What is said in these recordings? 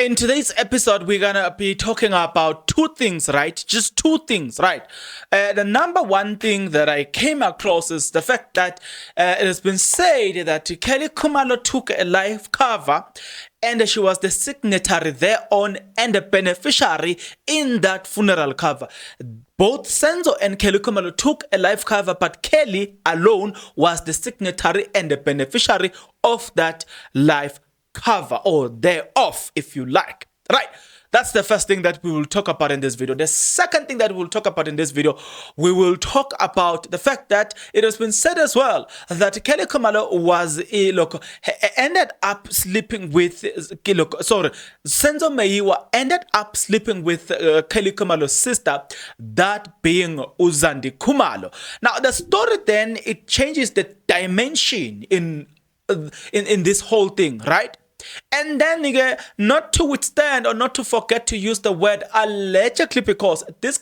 In today's episode, we're going to be talking about two things, right? Just two things, right? The number one thing that I came across is the fact that it has been said that Kelly Khumalo took a life cover and she was the signatory thereon and the beneficiary in that funeral cover. Both Senzo and Kelly Khumalo took a life cover, but Kelly alone was the signatory and the beneficiary of that life cover, or thereof, if you like. Right? That's the first thing that we will talk about in this video. The second thing that we'll talk about in this video, we will talk about the fact that it has been said as well that Kelly Khumalo ended up sleeping with Senzo Meyiwa ended up sleeping with Kelly Khumalo's sister, that being Zandi Khumalo. Now the story then, it changes the dimension in this whole thing, right? And then not to withstand or not to forget to use the word allegedly, because at this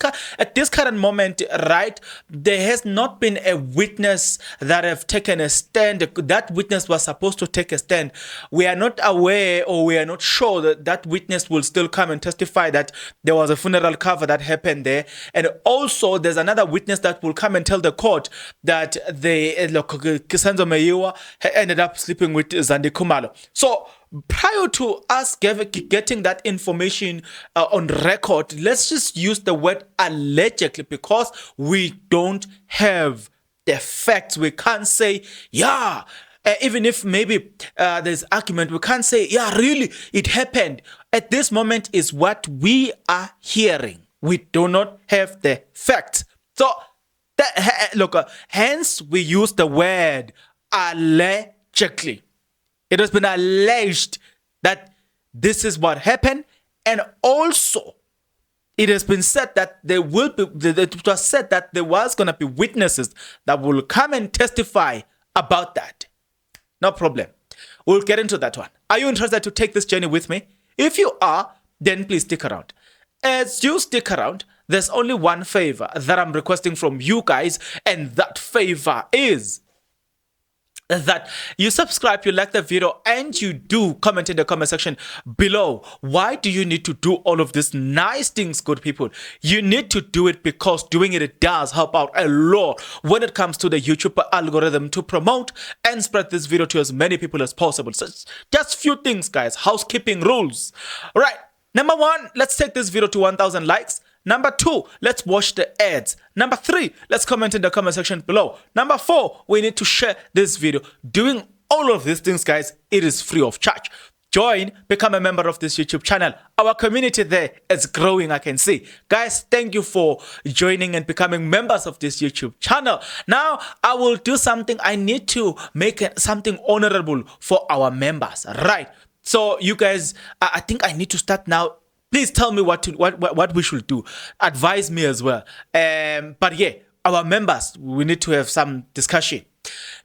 current moment, right, there has not been a witness that have taken a stand. That witness was supposed to take a stand. We are not aware, or we are not sure that that witness will still come and testify that there was a funeral cover that happened there. And also there's another witness that will come and tell the court that Senzo Meyiwa ended up sleeping with Zandi Khumalo. So prior to us getting that information on record, let's just use the word allegedly, because we don't have the facts. We can't say, yeah, even if maybe there's argument, we can't say, yeah, really, it happened. At this moment is what we are hearing. We do not have the facts. So, hence we use the word allegedly. It has been alleged that this is what happened, and also it has been said that there will be. It was said that there was going to be witnesses that will come and testify about that. No problem. We'll get into that one. Are you interested to take this journey with me? If you are, then please stick around. As you stick around, there's only one favor that I'm requesting from you guys, and that favor is that you subscribe, you like the video, and you do comment in the comment section below. Why do you need to do all of these nice things, good people? You need to do it because doing it does help out a lot when it comes to the YouTube algorithm to promote and spread this video to as many people as possible. So just few things, guys. Housekeeping rules. All right. Number one, let's take this video to 1,000 likes. Number two, let's watch the ads. Number three, let's comment in the comment section below. Number four, we need to share this video. Doing all of these things, guys, it is free of charge. Join, become a member of this YouTube channel. Our community there is growing, I can see. Guys, thank you for joining and becoming members of this YouTube channel. Now, I will do something. I need to make something honorable for our members, right? So you guys, I think I need to start now. Please tell me what we should do. Advise me as well. But yeah, our members, we need to have some discussion.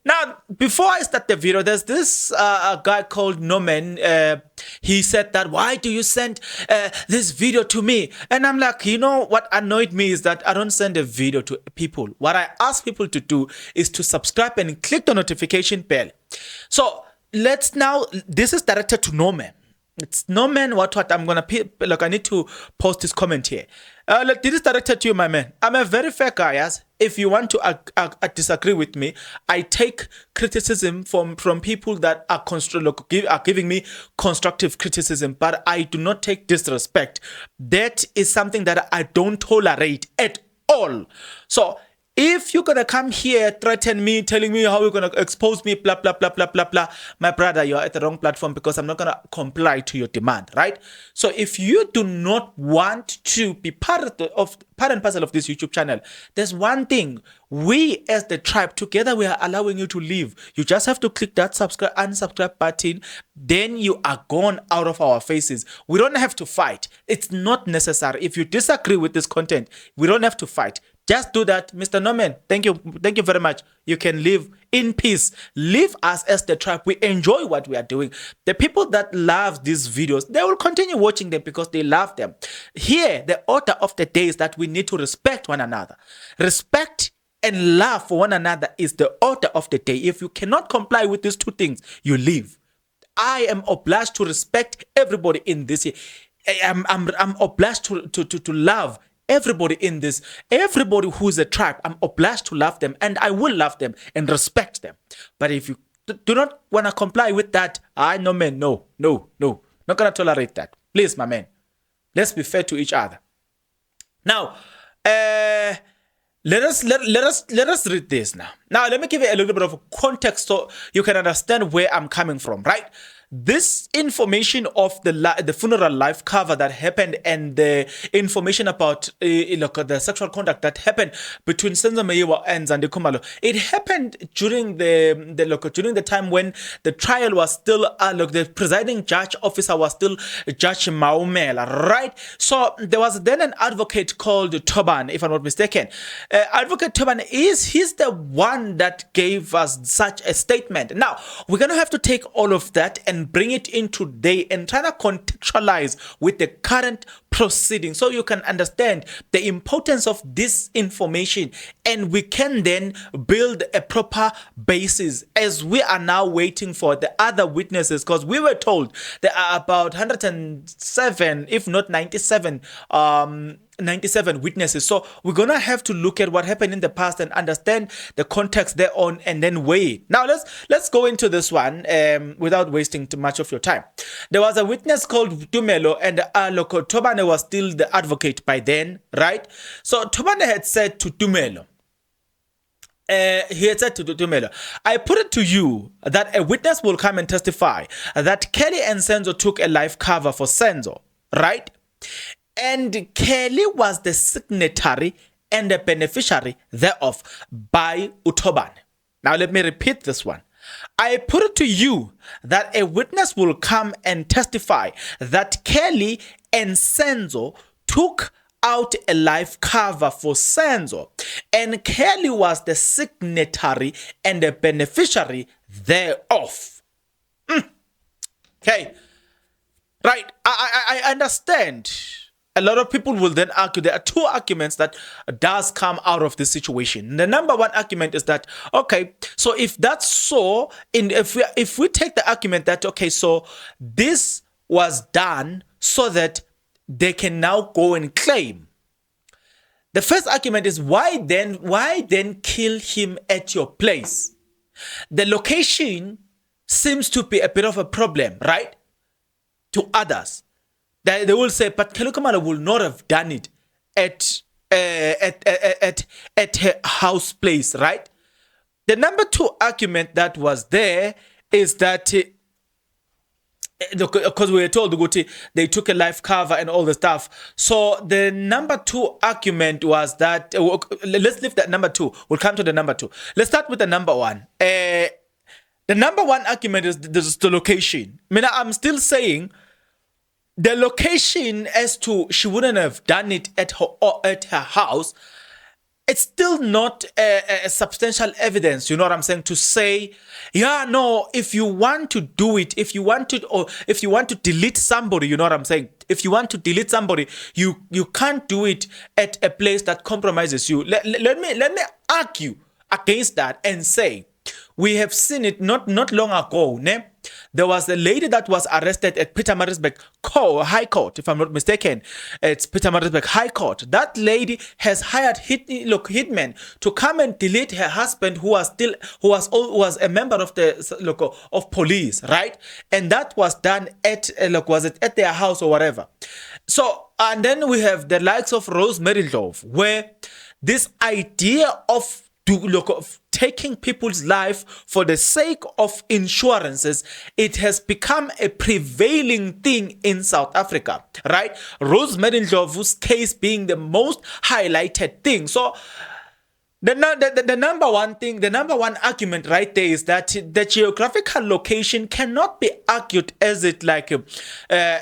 Now, before I start the video, there's this guy called Norman. He said that, why do you send this video to me? And I'm like, you know, what annoyed me is that I don't send a video to people. What I ask people to do is to subscribe and click the notification bell. So let's now, this is directed to Norman. It's Norman, what I'm gonna look. I need to post this comment here. This is directed to you, my man. I'm a very fair guy. Yes, if you want to disagree with me, I take criticism from people that are giving me constructive criticism, but I do not take disrespect. That is something that I don't tolerate at all. So if you're going to come here, threaten me, telling me how you're going to expose me, blah, blah, blah, blah, blah, blah, my brother, you're at the wrong platform, because I'm not going to comply to your demand, right? So if you do not want to be part and parcel of this YouTube channel, there's one thing. We as the tribe, together, we are allowing you to leave. You just have to click that unsubscribe button. Then you are gone out of our faces. We don't have to fight. It's not necessary. If you disagree with this content, we don't have to fight. Just do that, Mr. Norman. Thank you very much. You can live in peace. Leave us as the tribe. We enjoy what we are doing. The people that love these videos, they will continue watching them because they love them. Here, the order of the day is that we need to respect one another. Respect and love for one another is the order of the day. If you cannot comply with these two things, you leave. I am obliged to respect everybody in this. I'm obliged to love everybody in this. Everybody who's a tribe, I'm obliged to love them, and I will love them and respect them. But if you do not want to comply with that, no man, no. Not going to tolerate that. Please, my man. Let's be fair to each other. Now, let us read this now. Now, let me give you a little bit of context so you can understand where I'm coming from, right? This information of the funeral life cover that happened and the information about the sexual conduct that happened between Senzo Meyiwa and Zandi, it happened during the time when the trial was still the presiding judge officer was still Judge Maumela, right? So there was then an advocate called Toban, if I'm not mistaken. Advocate Toban he's the one that gave us such a statement. Now we're gonna have to take all of that and bring it in today and try to contextualize with the current proceedings so you can understand the importance of this information, and we can then build a proper basis as we are now waiting for the other witnesses, because we were told there are about 107 if not 97 witnesses. So we're gonna have to look at what happened in the past and understand the context thereon and then weigh it. Now let's go into this one without wasting too much of your time. There was a witness called Tumelo, and Tobane was still the advocate by then, right? So Tobane had said to Tumelo, he had said to Tumelo, I put it to you that a witness will come and testify that Kelly and Senzo took a life cover for Senzo, right? And Kelly was the signatory and the beneficiary thereof by Utoban. Now let me repeat this one. I put it to you that a witness will come and testify that Kelly and Senzo took out a life cover for Senzo, and Kelly was the signatory and the beneficiary thereof. Okay, right? I understand. A lot of people will then argue. There are two arguments that does come out of this situation. The number one argument is that, okay, so if that's so, if we take the argument that, okay, so this was done so that they can now go and claim. The first argument is why then kill him at your place? The location seems to be a bit of a problem, right? To others. They will say, but Kelukamala will not have done it at her house place, right? The number two argument that was there is that because we were told they took a life cover and all the stuff. So the number two argument was that let's leave that number two. We'll come to the number two. Let's start with the number one. The number one argument is the location. I mean, I'm still saying the location as to she wouldn't have done it at her house. It's still not a substantial evidence, you know what I'm saying, to say, yeah, no, if you want to do it, if you want to delete somebody, you know what I'm saying, if you want to delete somebody, you can't do it at a place that compromises you. Let me argue against that and say, we have seen it not long ago, ne? There was a lady that was arrested at Pietermaritzburg High Court, if I'm not mistaken. It's Pietermaritzburg High Court. That lady has hired hitmen to come and delete her husband, who was a member of the of police, right? And that was done at was it at their house or whatever. So, and then we have the likes of Rosemary Love, where this idea of taking people's life for the sake of insurances, it has become a prevailing thing in South Africa, right? Rosemary Ndlovu's case being the most highlighted thing. So the number one argument right there is that the geographical location cannot be argued as it like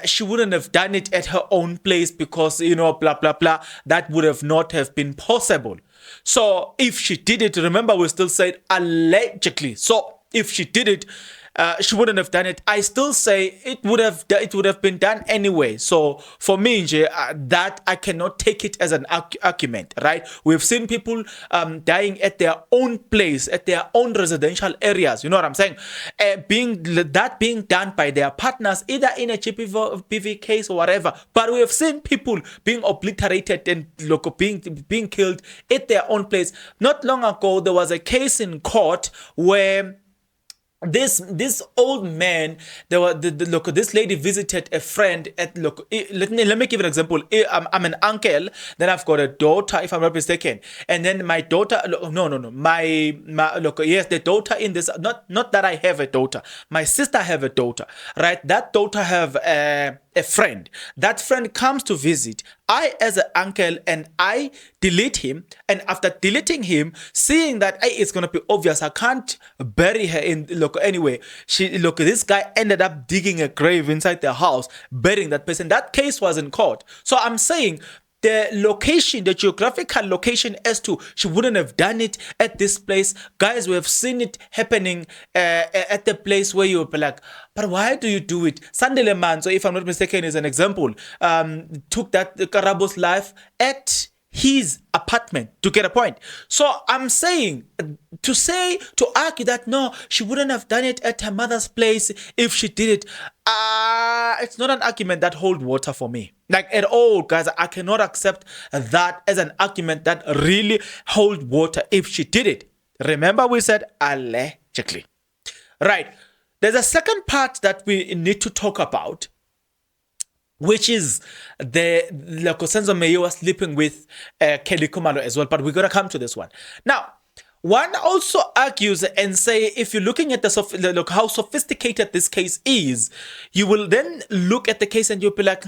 she wouldn't have done it at her own place because, blah, blah, blah. That would have not have been possible. So if she did it, remember we still said allegedly. So if she did it, she wouldn't have done it. I still say it would have been done anyway. So for me, that I cannot take it as an argument, right? We've seen people dying at their own place, at their own residential areas. You know what I'm saying? Being done by their partners, either in a GPV case or whatever. But we have seen people being obliterated and being killed at their own place. Not long ago, there was a case in court where this old man, this lady visited a friend at let me give an example. I'm an uncle, then I've got a daughter, if I'm not mistaken, and then my daughter, yes, the daughter in this, not that I have a daughter, my sister have a daughter, right? That daughter have a friend. That friend comes to visit. I, as an uncle, and I delete him. And after deleting him, seeing that it's gonna be obvious, I can't bury her in anyway. This guy ended up digging a grave inside the house, burying that person. That case was in court. So I'm saying the location, the geographical location as to she wouldn't have done it at this place. Guys, we have seen it happening at the place where you'll be like, but why do you do it? Sandile Man, so if I'm not mistaken, is an example, took that Karabo's life at his apartment, to get a point. So I'm saying, to argue that no, she wouldn't have done it at her mother's place if she did it, it's not an argument that holds water for me. Like at all, guys, I cannot accept that as an argument that really holds water if she did it. Remember we said allegedly. Right. There's a second part that we need to talk about, which is the Senzo Meyiwa sleeping with Kelly Khumalo as well. But we're going to come to this one. Now, one also argues and say, if you're looking at how sophisticated this case is, you will then look at the case and you'll be like,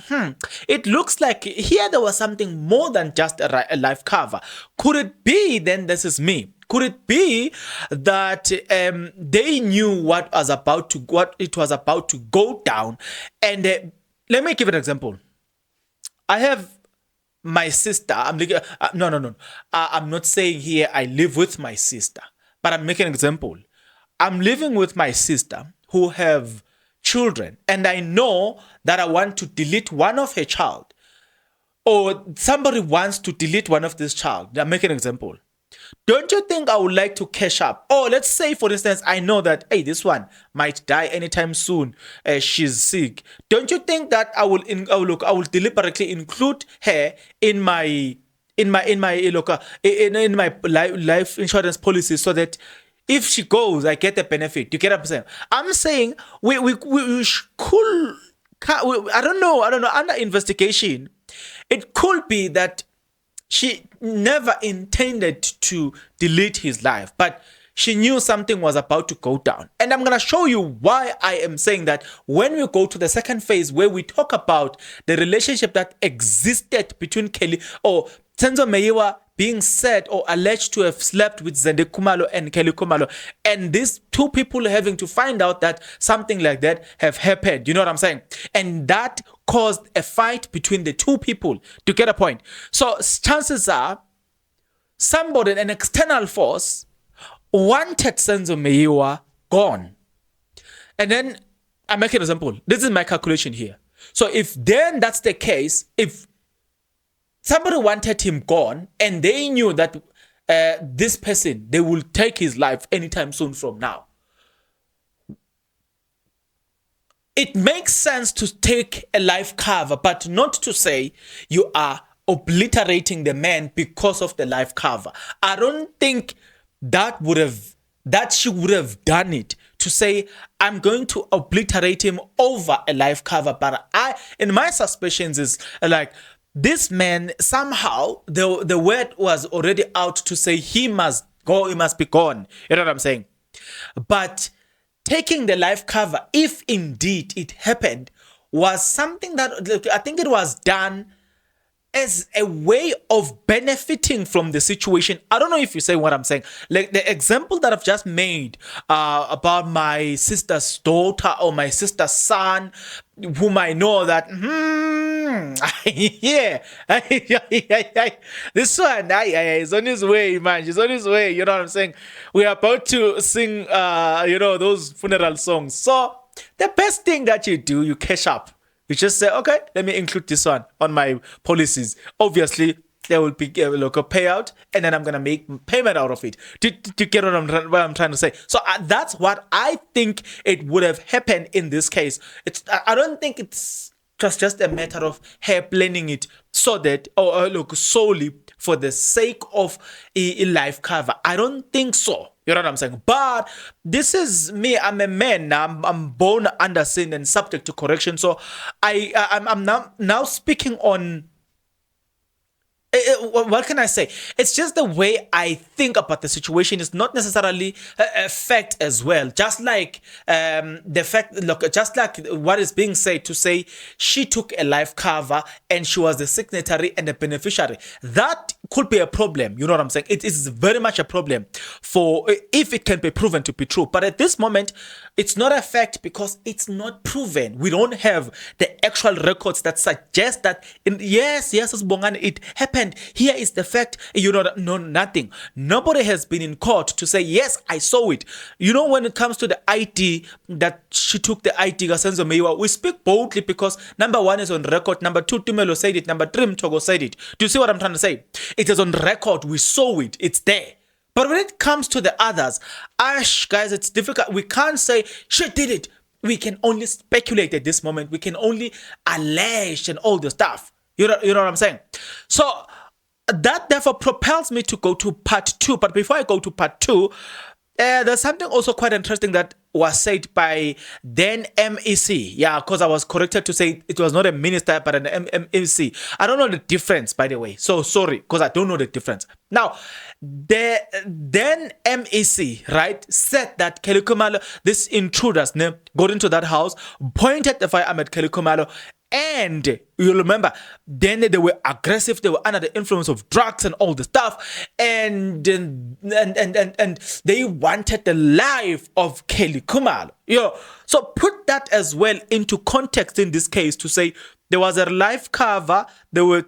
it looks like here there was something more than just a life cover. Could it be, then this is me, could it be that they knew what it was about to go down? And let me give an example. I have my sister. I'm not saying here I live with my sister, but I'm making an example. I'm living with my sister who have children, and I know that I want to delete one of her child, or somebody wants to delete one of this child. I'm making an example. Don't you think I would like to cash up? Or let's say, for instance, I know that, hey, this one might die anytime soon. She's sick. Don't you think that I will deliberately include her in my life insurance policy so that if she goes, I get the benefit? You get what I'm saying? I'm saying we could. I don't know. Under investigation, it could be that she never intended to delete his life, but she knew something was about to go down. And I'm going to show you why I am saying that when we go to the second phase, where we talk about the relationship that existed between Kelly or Senzo Meyiwa being said or alleged to have slept with Zandi Khumalo and Kelly Khumalo, and these two people having to find out that something like that have happened. You know what I'm saying? And that caused a fight between the two people, to get a point. So chances are somebody, an external force, wanted Senzo Meyiwa gone. And then I make an example. This is my calculation here. So if then that's the case, if somebody wanted him gone and they knew that this person, they will take his life anytime soon from now, it makes sense to take a life cover, but not to say you are obliterating the man because of the life cover. I don't think that she would have done it to say, I'm going to obliterate him over a life cover. But in my suspicions is like, this man, somehow the word was already out to say he must go, he must be gone. You know what I'm saying? But taking the life cover, if indeed it happened, was something that I think it was done as a way of benefiting from the situation. I don't know if you say what I'm saying. Like the example that I've just made about my sister's daughter or my sister's son, whom I know that, yeah, this one, is on his way, man. He's on his way. You know what I'm saying? We are about to sing, those funeral songs. So the best thing that you do, you cash up. You just say, okay, let me include this one on my policies. Obviously, there will be a local payout, and then I'm gonna make payment out of it. To get what I'm trying to say. So that's what I think it would have happened in this case. I don't think it's just a matter of her planning it so that solely for the sake of a life cover. I don't think so. You know what I'm saying? But this is me. I'm a man. I'm born under sin and subject to correction. So I'm now speaking on. What can I say? It's just the way I think about the situation. It's not necessarily a fact as well. Just like the fact, look, just like what is being said to say she took a life cover and she was the signatory and the beneficiary. That could be a problem. You know what I'm saying? It is very much a problem for if it can be proven to be true. But at this moment, it's not a fact because it's not proven. We don't have the actual records that suggest that yes, it happened. Here is the fact. You know, no, nothing. Nobody has been in court to say yes, I saw it. You know, when it comes to the ID that she took the ID, Senzo Meyiwa, we speak boldly because number one is on record. Number two, Tumelo said it. Number three, Mtogo said it. Do you see what I'm trying to say? It is on record. We saw it. It's there. But when it comes to the others, guys, it's difficult. We can't say she did it. We can only speculate at this moment. We can only allege and all the stuff. You know what I'm saying? So that therefore propels me to go to part two. But before I go to part two, there's something also quite interesting that was said by then MEC. Yeah, because I was corrected to say it was not a minister but an MEC. I don't know the difference, by the way. So sorry, because I don't know the difference. Now, the then MEC, right, said that Kelly Khumalo, this intruders, got into that house, pointed the firearm at Kelly Khumalo, and you'll remember, then they were aggressive. They were under the influence of drugs and all the stuff, and they wanted the life of Kelly Khumalo. So put that as well into context in this case to say there was a life cover. There were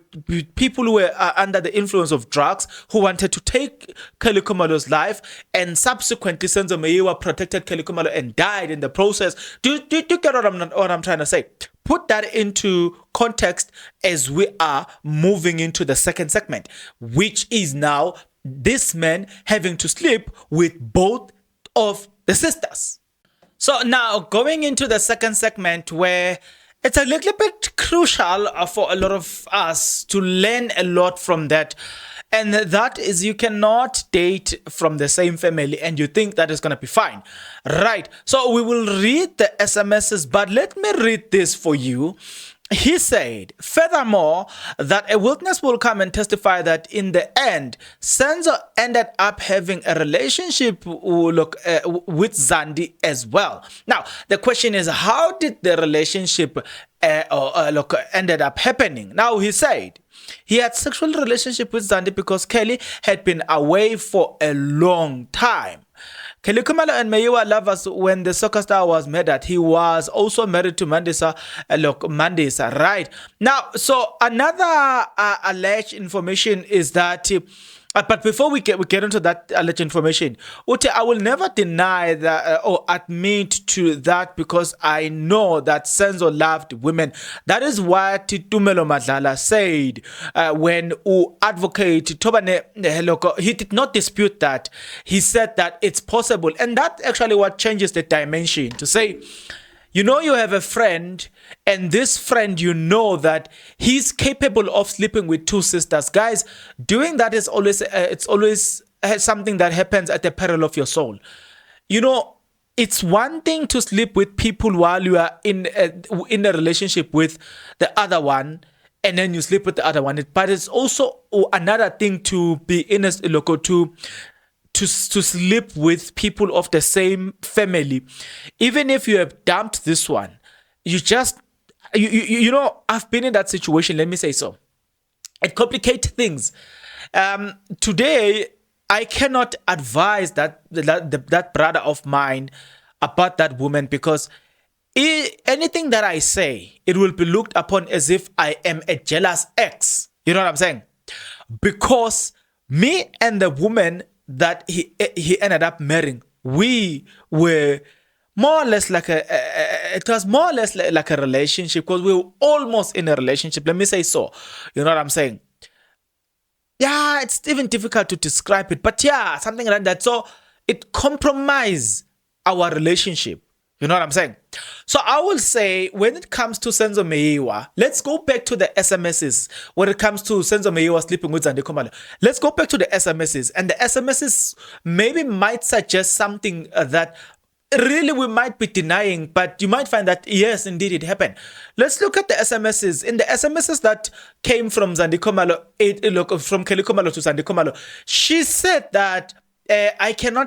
people who were under the influence of drugs who wanted to take Kelly Khumalo's life, and subsequently Senzo Meyiwa protected Kelly Khumalo and died in the process. Do you get what I'm trying to say? Put that into context as we are moving into the second segment, which is now this man having to sleep with both of the sisters. So now going into the second segment, where it's a little bit crucial for a lot of us to learn a lot from that. And that is, you cannot date from the same family and you think that is going to be fine. Right. So we will read the SMSs, but let me read this for you. He said, furthermore, that a witness will come and testify that in the end, Senzo ended up having a relationship with Zandi as well. Now, the question is, how did the relationship ended up happening? Now, he said, he had sexual relationship with Zandi because Kelly had been away for a long time. Kelly Khumalo and Meyiwa lovers when the soccer star was murdered. He was also married to Mandisa, right? Now, so another alleged information is that but before we get into that alleged information, I will never deny that or admit to that because I know that Senzo loved women. That is what Tumelo Madlala said when advocate Tobane, he did not dispute that. He said that it's possible, and that's actually what changes the dimension to say, you know, you have a friend, and this friend, you know that he's capable of sleeping with two sisters. Guys, doing that is always, it's always something that happens at the peril of your soul. You know, it's one thing to sleep with people while you are in a relationship with the other one, and then you sleep with the other one. But it's also another thing to be in a to sleep with people of the same family. Even if you have dumped this one, you know, I've been in that situation, let me say so. It complicates things. Today, I cannot advise that brother of mine about that woman, because anything that I say, it will be looked upon as if I am a jealous ex. You know what I'm saying? Because me and the woman that he ended up marrying, we were more or less like it was more or less like a relationship, because we were almost in a relationship. Let me say so. You know what I'm saying? Yeah, it's even difficult to describe it, but yeah, something like that. So it compromised our relationship. You know what I'm saying? So I will say, when it comes to Senzo Meyiwa, let's go back to the SMSs. When it comes to Senzo Meyiwa sleeping with Zandi Khumalo, let's go back to the SMSs. And the SMSs maybe might suggest something that really we might be denying, but you might find that yes, indeed it happened. Let's look at the SMSs. In the SMSs that came from Zandi Khumalo, from Kelly Khumalo to Zandi Khumalo, she said that I can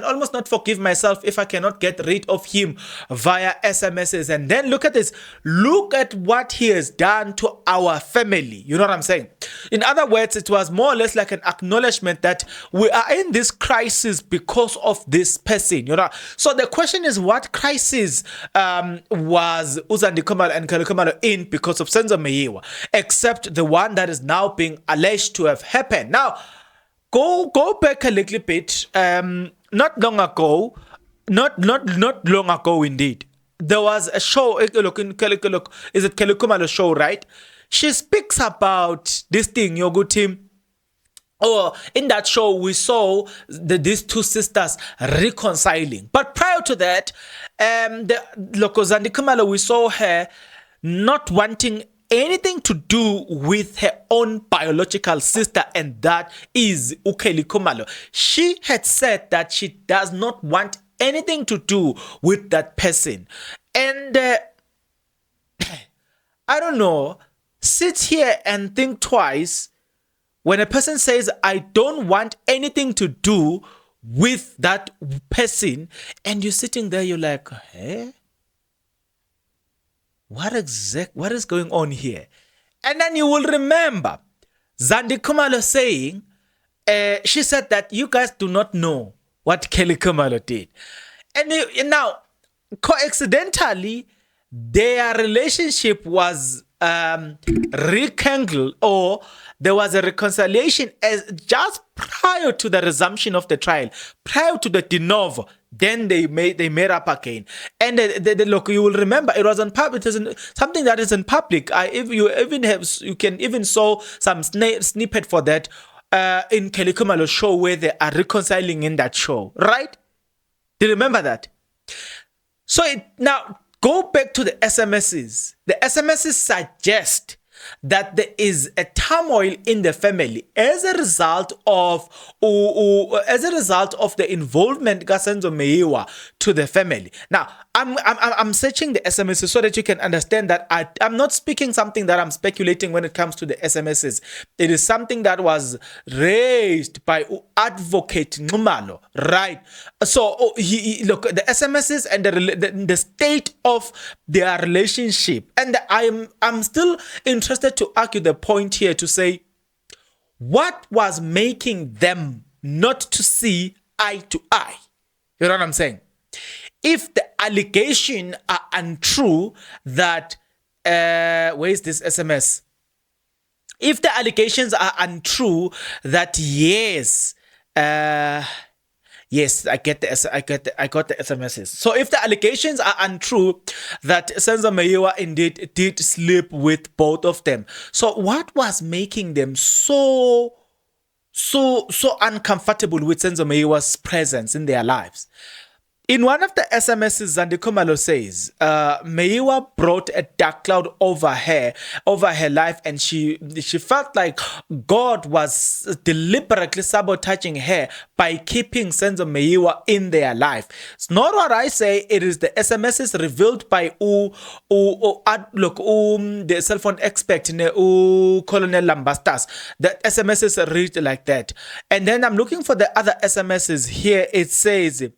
almost not forgive myself if I cannot get rid of him via SMSs. And then look at this. Look at what he has done to our family. You know what I'm saying? In other words, it was more or less like an acknowledgement that we are in this crisis because of this person. You know. So the question is, what crisis was Zandi Khumalo and Kelly Khumalo in because of Senzo Meyiwa, except the one that is now being alleged to have happened? Now, Go back a little bit. Not long ago, not long ago indeed. There was a show. Is it Kelly Khumalo show, right? She speaks about this thing, your good team. Oh, in that show, we saw these two sisters reconciling. But prior to that, Zandi Khumalo, we saw her not wanting anything to do with her own biological sister, and that is Kelly Khumalo. She had said that she does not want anything to do with that person. And I don't know, sit here and think twice when a person says, I don't want anything to do with that person, and you're sitting there, you're like, hey? What is going on here? And then you will remember Zandi Khumalo saying, she said that you guys do not know what Kelly Khumalo did. And now, coincidentally, their relationship was rekindled, or there was a reconciliation as just prior to the resumption of the trial, prior to the de novo. Then they made up again, and look, you will remember it was on public. It is something that is in public. You can even saw some snippet for that in Kelly Khumalo's show, where they are reconciling in that show, right? Do you remember that? So now go back to the SMSs. The SMSs suggest that there is a turmoil in the family as a result of the involvement of Senzo Meyiwa to the family. Now, I'm searching the SMSs so that you can understand that I'm not speaking something that I'm speculating when it comes to the SMSs. It is something that was raised by Advocate Khumalo, right? So look, the SMSs and the state of their relationship, and I'm still interested to argue the point here to say, what was making them not to see eye to eye? You know what I'm saying? If the allegation are untrue that where is this SMS? If the allegations are untrue that yes, yes, I got the SMSs. So if the allegations are untrue that Senzo Meyiwa indeed did sleep with both of them, so what was making them so uncomfortable with Senzo Meyiwa's presence in their lives? In one of the SMSs, Zandi Khumalo says, Meyiwa brought a dark cloud over her life, and she felt like God was deliberately sabotaging her by keeping Senzo Meyiwa in their life. It's not what I say, it is the SMSs revealed by the cell phone expert, Colonel Lambastas. The SMSs read like that. And then I'm looking for the other SMSs here. It says,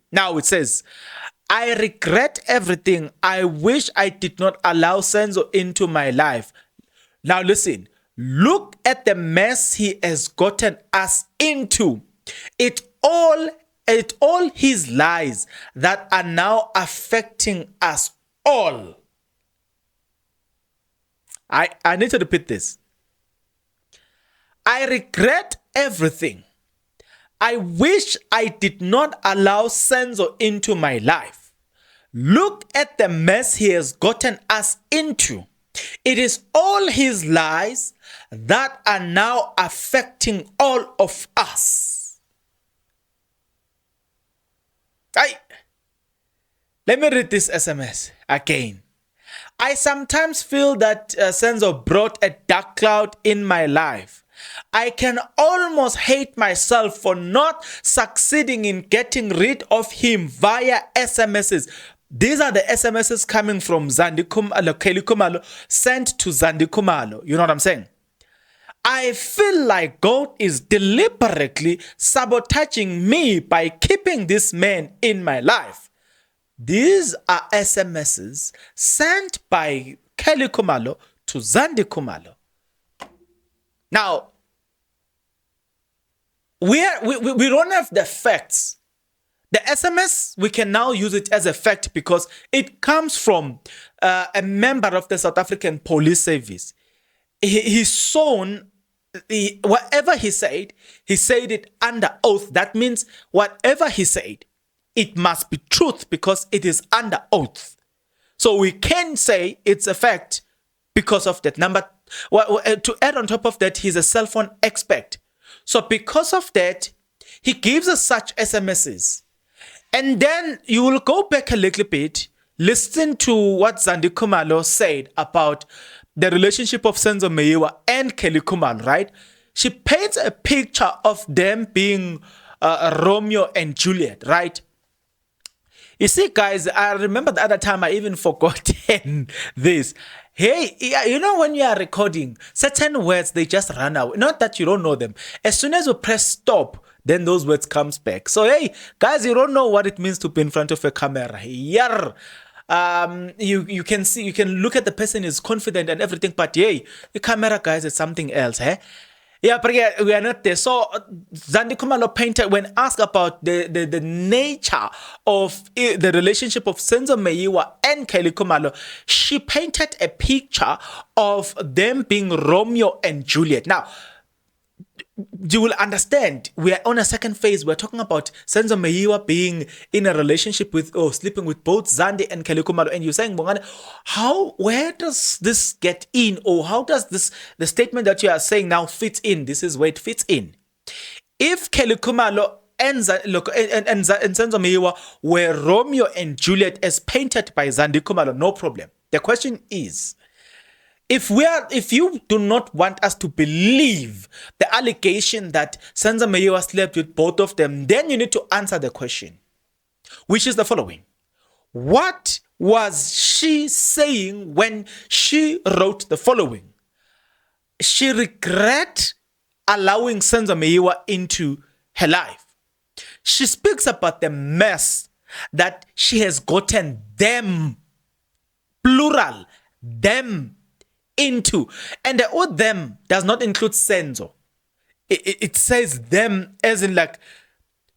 I regret everything. I wish I did not allow Senzo into my life. Now listen, Look at the mess he has gotten us into. It all his lies that are now affecting us all. I need to repeat this. I regret everything. I wish I did not allow Senzo into my life. Look at the mess he has gotten us into. It is all his lies that are now affecting all of us. Let me read this SMS again. I sometimes feel that Senzo brought a dark cloud in my life. I can almost hate myself for not succeeding in getting rid of him via SMSs. These are the SMSs coming from Zandi Kelly Kumalo, sent to Zandi Kumalo. You know what I'm saying? I feel like God is deliberately sabotaging me by keeping this man in my life. These are SMSs sent by Kelly Kumalo to Zandi Kumalo. Now, we don't have the facts. The SMS, we can now use it as a fact because it comes from a member of the South African Police Service. His son, whatever he said it under oath. That means whatever he said, it must be truth because it is under oath. So we can say it's a fact because of that. Number, to add on top of that, he's a cell phone expert. So because of that, he gives us such SMSs. And then you will go back a little bit, listen to what Zandi Kumalo said about the relationship of Senzo Meyiwa and Kelly Kumalo, right? She paints a picture of them being Romeo and Juliet, right? You see, guys, I remember the other time I even forgotten this. Hey, you know when you are recording, certain words, they just run out. Not that you don't know them. As soon as you press stop, then those words comes back. So, hey, guys, you don't know what it means to be in front of a camera. Yeah. You can see, you can look at the person is confident and everything, but hey, the camera, guys, is something else, eh? Yeah, but yeah, we are not there. So Zandi Kumalo painted, when asked about the nature of the relationship of Senzo Meyiwa and Kelly Kumalo, she painted a picture of them being Romeo and Juliet. Now, you will understand, we are on a second phase. We're talking about Senzo Meyiwa being in a relationship with, or sleeping with both Zandi and Kelly Kumalo. And you're saying, Bongane, where does this get in? Or how does the statement that you are saying now fit in? This is where it fits in. If Kelly Kumalo and Senzo Meyiwa were Romeo and Juliet as painted by Zandi Kumalo, no problem. The question is, if you do not want us to believe the allegation that Senzo Meyiwa slept with both of them, then you need to answer the question, which is the following. What was she saying when she wrote the following? She regret allowing Senzo Meyiwa into her life. She speaks about the mess that she has gotten them, plural, them, into. And the word them does not include Senzo. It says them as in like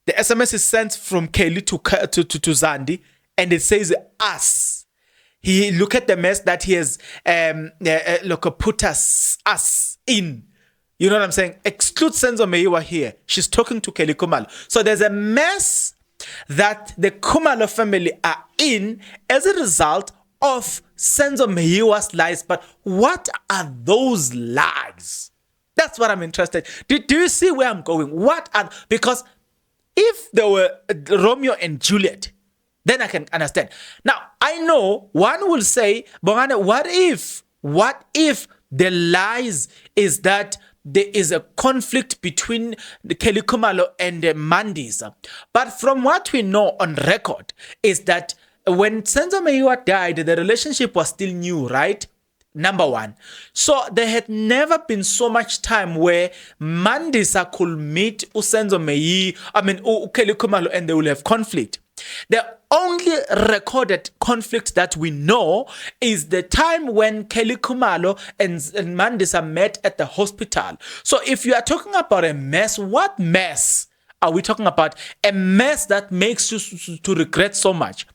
the SMS is sent from Kelly to Zandi, and it says us. He look at the mess that he has put us in. You know what I'm saying? Exclude Senzo Meyiwa here. She's talking to Kelly Kumalo. So there's a mess that the Kumalo family are in as a result of Senzo Meyiwa's lies. But what are those lies? That's what I'm interested. Do you see where I'm going? Because if there were Romeo and Juliet, then I can understand. Now, I know one will say, Bongane, what if the lies is that there is a conflict between the Kelly Kumalo and the Mandis? But from what we know on record is that when Senzo Meyiwa died, the relationship was still new, right? Number one. So there had never been so much time where Mandisa could meet Senzo Meyiwa, Kelly Kumalo, and they will have conflict. The only recorded conflict that we know is the time when Kelly Kumalo and Mandisa met at the hospital. So if you are talking about a mess, what mess are we talking about? A mess that makes you to regret so much.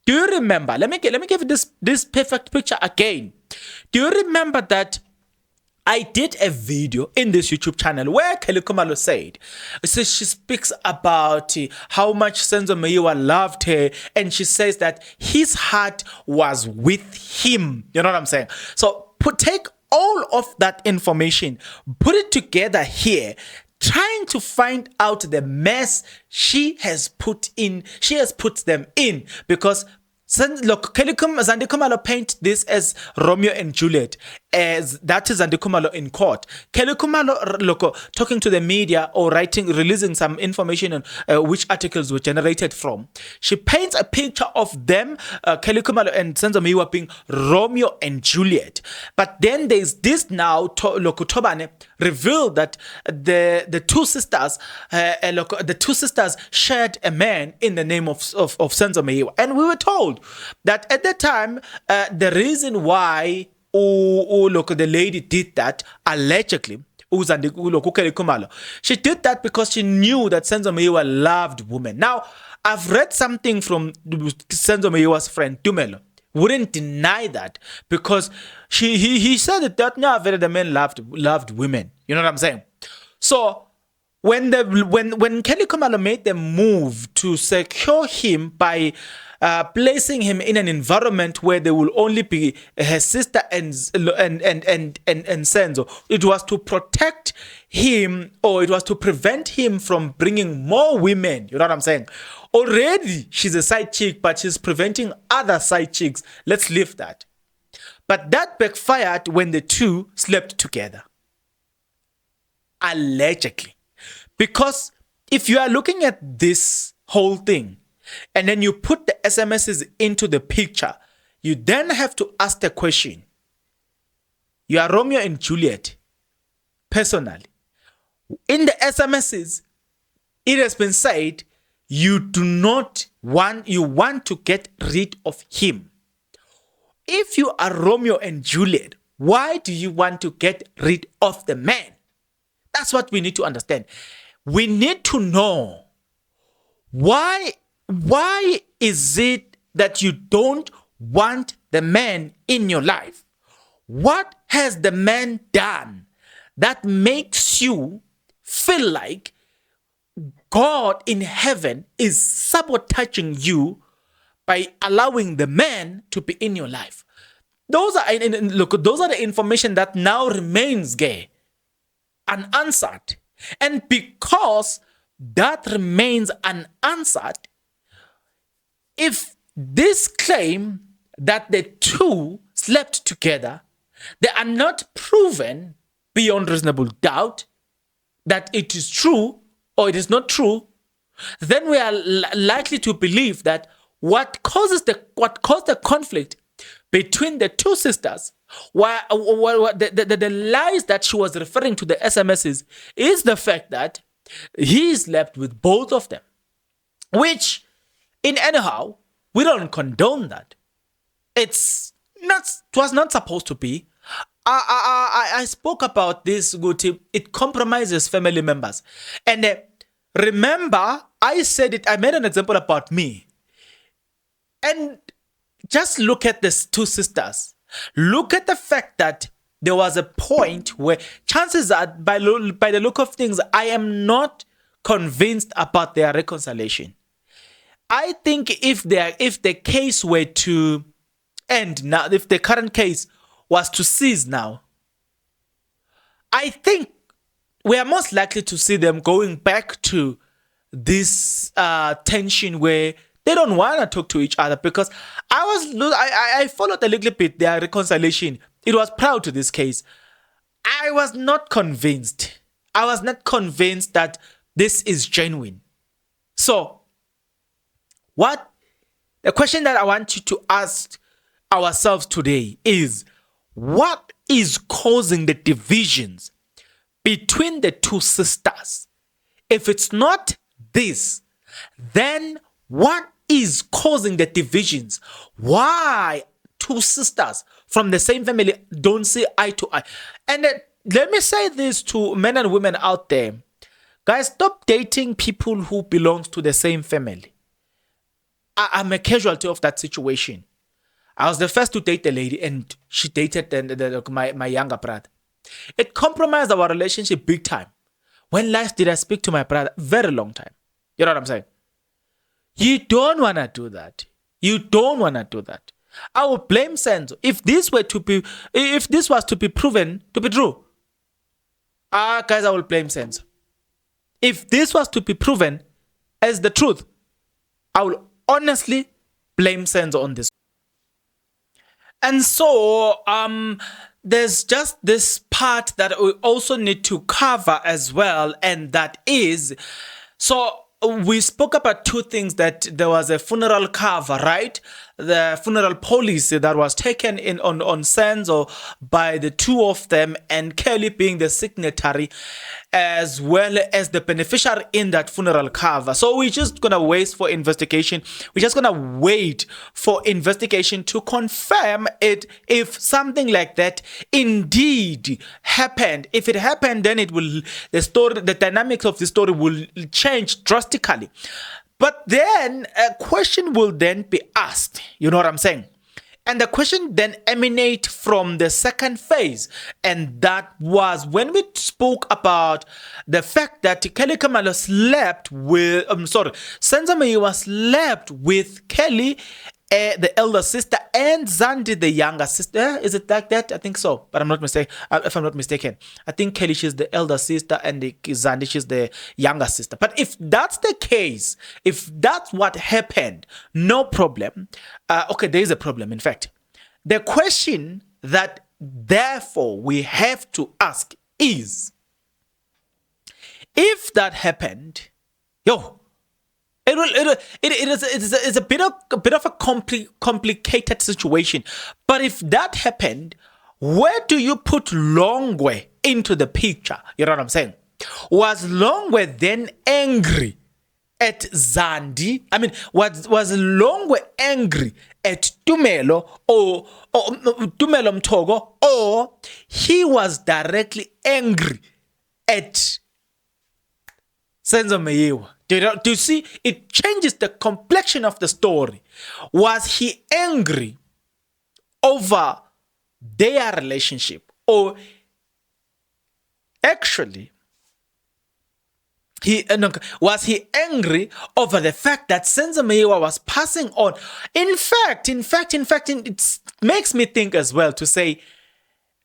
Do you remember? Let me give you this perfect picture again. Do you remember that I did a video in this YouTube channel where Kelly Kumalo said, she speaks about how much Senzo Meyiwa loved her, and she says that his heart was with him. You know what I'm saying? So take all of that information, put it together here, trying to find out the mess she has put them in, because look, Zandi Kumalo paint this as Romeo and Juliet, as that is Zandi Kumalo in court. Kelly Kumalo, look, talking to the media or releasing some information on which articles were generated from. She paints a picture of them, Kelly Kumalo and Senzo Meyiwa, being Romeo and Juliet. But then there's this now, Tobane revealed that the two sisters shared a man in the name of Senzo Meyiwa, and we were told that at that time, the reason why the lady did that, allegedly, she did that because she knew that Senzo Meyiwa loved women. Now, I've read something from Senzo Meyiwa's friend, Tumelo, wouldn't deny that, because he said that never the men loved women. You know what I'm saying? So when Kelly Kumalo made the move to secure him by placing him in an environment where there will only be her sister and Senzo, it was to protect him, or it was to prevent him from bringing more women. You know what I'm saying? Already she's a side chick, but she's preventing other side chicks. Let's leave that. But that backfired when the two slept together. Allegedly. Because if you are looking at this whole thing, and then you put the SMSs into the picture, you then have to ask the question. You are Romeo and Juliet, personally. In the SMSs, it has been said you want to get rid of him. If you are Romeo and Juliet, why do you want to get rid of the man? That's what we need to understand. We need to know why is it that you don't want the man in your life? What has the man done that makes you feel like God in heaven is sabotaging you by allowing the man to be in your life? Those are the information that now remains gay, unanswered. And because that remains unanswered, if this claim that the two slept together, they are not proven beyond reasonable doubt that it is true or it is not true, then we are likely to believe that what caused the conflict between the two sisters, the lies that she was referring to, the SMSs, is the fact that he slept with both of them, which, in anyhow, we don't condone that. It was not supposed to be. I spoke about this, Guti. It compromises family members. And remember, I said it, I made an example about me. And just look at these two sisters. Look at the fact that there was a point where chances are, by the look of things, I am not convinced about their reconciliation. I think if the case were to end now, if the current case was to cease now, I think we are most likely to see them going back to this tension where they don't want to talk to each other, because I followed a little bit their reconciliation. It was prior to this case. I was not convinced. I was not convinced that this is genuine. So, the question that I want you to ask ourselves today is, what is causing the divisions between the two sisters? If it's not this, then what is causing the divisions? Why two sisters from the same family don't see eye to eye? And let me say this to men and women out there. Guys, stop dating people who belong to the same family. I'm a casualty of that situation. I was the first to date a lady, and she dated my younger brother. It compromised our relationship big time. When last did I speak to my brother? Very long time. You know what I'm saying? You don't want to do that. You don't want to do that. I will blame Senzo. If this was to be proven to be true, guys, I will blame Senzo. If this was to be proven as the truth, I will honestly blame Senzo on this. And so, there's just this part that we also need to cover as well, and that is, so we spoke about two things, that there was a funeral cover, right? The funeral policy that was taken in on Senzo by the two of them, and Kelly being the signatory as well as the beneficiary in that funeral cover. So we're just gonna wait for investigation. We're just gonna wait for investigation to confirm it, if something like that indeed happened. If it happened, then it will, the dynamics of the story will change drastically. But then a question will then be asked. You know what I'm saying? And the question then emanates from the second phase. And that was when we spoke about the fact that Kelly Kamalo slept with, Senzo Meyiwa slept with Kelly, the elder sister, and Zandi, the younger sister. Is it like that? I think so, but I'm not mistaken. If I'm not mistaken, I think Kelly, she's the elder sister, and Zandi, she's the younger sister. But if that's the case, if that's what happened, no problem. Okay, there is a problem. In fact, the question that therefore we have to ask is, if that happened, it's a bit of a complicated situation. But if that happened, where do you put Longwe into the picture? You know what I'm saying? Was Longwe then angry at Zandi? I mean, was Longwe angry at Tumelo or Tumelo Mtogo, or he was directly angry at Senzo Meyiwa? Do you see? It changes the complexion of the story. Was he angry over their relationship, or actually was he angry over the fact that Senzo Meyiwa was passing on? In fact, it makes me think as well to say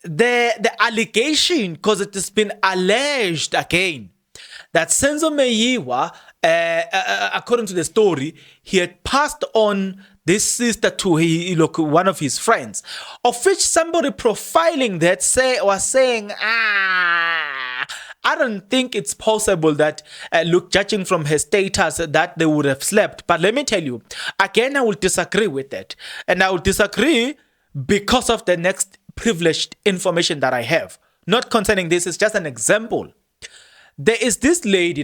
the allegation, because it has been alleged again that Senzo Meyiwa, according to the story, he had passed on this sister to one of his friends, of which somebody profiling that was saying, I don't think it's possible that, judging from her status, that they would have slept. But let me tell you, again, I will disagree with that. And I will disagree because of the next privileged information that I have. Not concerning this, it's just an example. There is this lady,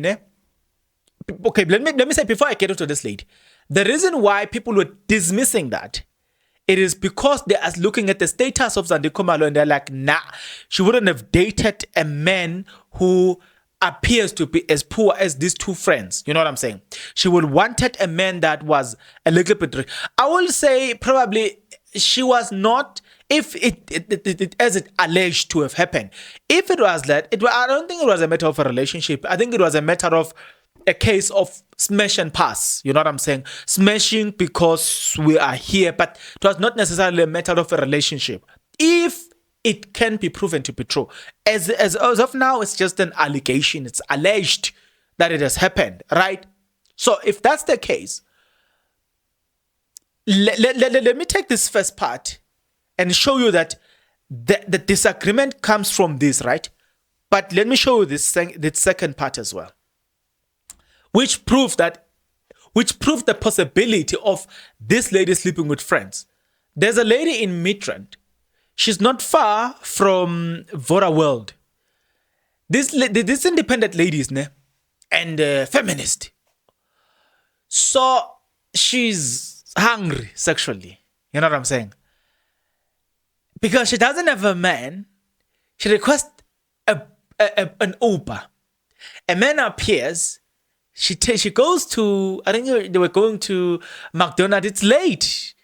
okay, let me say, before I get into this lady, the reason why people were dismissing that, it is because they are looking at the status of Zandi Khumalo and they're like, nah, she wouldn't have dated a man who appears to be as poor as these two friends. You know what I'm saying? She would wanted a man that was a little bit rich. I will say probably she was not, if it as it alleged to have happened. If it was that, I don't think it was a matter of a relationship. I think it was a matter of a case of smash and pass. You know what I'm saying? Smashing because we are here, but it was not necessarily a matter of a relationship. If it can be proven to be true. As of now, it's just an allegation. It's alleged that it has happened, right? So if that's the case, let me take this first part and show you that the disagreement comes from this, right? But let me show you this second part as well, which proved the possibility of this lady sleeping with friends. There's a lady in Midrand. She's not far from Vora World. This independent lady is and feminist. So she's hungry sexually. You know what I'm saying? Because she doesn't have a man, she requests an Uber. A man appears. She goes to, I think they were going to McDonald's. It's late.